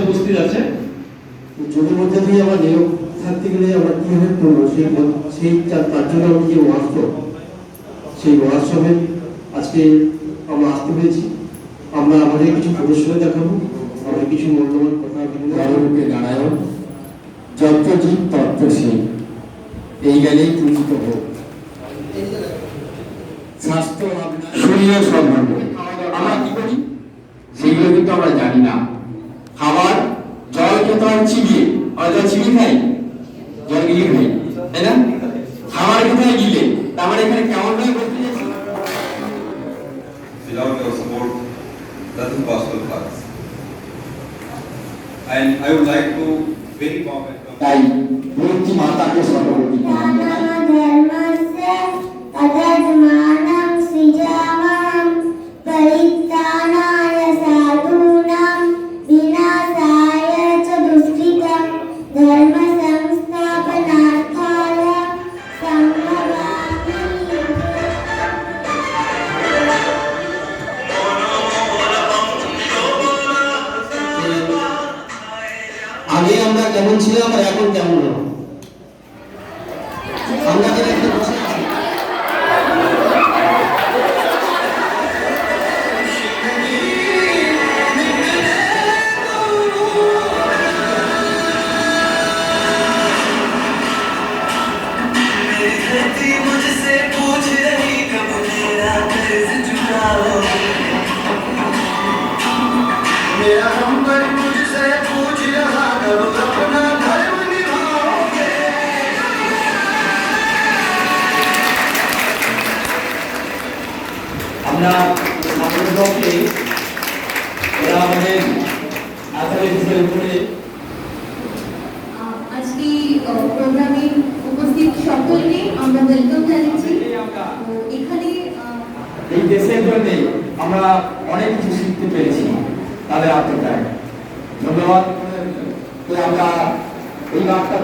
উপস্থিত আছে যদি মধ্যে দিয়ে আমরা নিয়োগ থাকতে গেলে আমরা কিভাবে করবো সেই তার জন্য আমি যে ওয়ার্কশপ সেই ওয়ার্কশপে আজকে আমরা আসতে পেরেছি। আমরা আমাদের কিছু প্রদর্শনী দেখাবো, আমরা কিছু মূল্যবান কথা গর্বকে নারায়ণ যত্রজিৎ তত্ত্বশীল এই গেলেই পূজিত হোক স্বাস্থ্য শরীর সম্বন্ধ আমরা কি করি সেগুলো কিন্তু আমরা জানি না। খাবার জলকে তো আর চিবিয়ে জল চিবিয়ে খাই, জল গিলে খাই, তাই না? খাবার কোথায় গিলে তারপর এখানে কেমন ভাবে বলতে যাচ্ছি without your support doesn't possible for us. And I would like to very comment on তাই মূর্তি মাতাকে সর্বপ্রতি প্রণাম জানাই। আগে আমরা কেমন ছিলাম আর এখন কেমন হবো আমরা যেটা একটু বসে আছি मेरा नंबर मुझसे पूछ रहा कब अपना धर्म निभाओगे। আমরা ছাত্রদলকে এরা আমাদের অ্যাথলেটিক্সের উপরে আজকে প্রোগ্রামে উপস্থিত সকলকে আমরা ওয়েলকাম জানাচ্ছি। এখানে এই দেশের জন্য আমরা অনেক কিছু শিখতে পেরেছি তাদের আত্মত্যাগ। ধন্যবাদ। আমরা এই বার্তা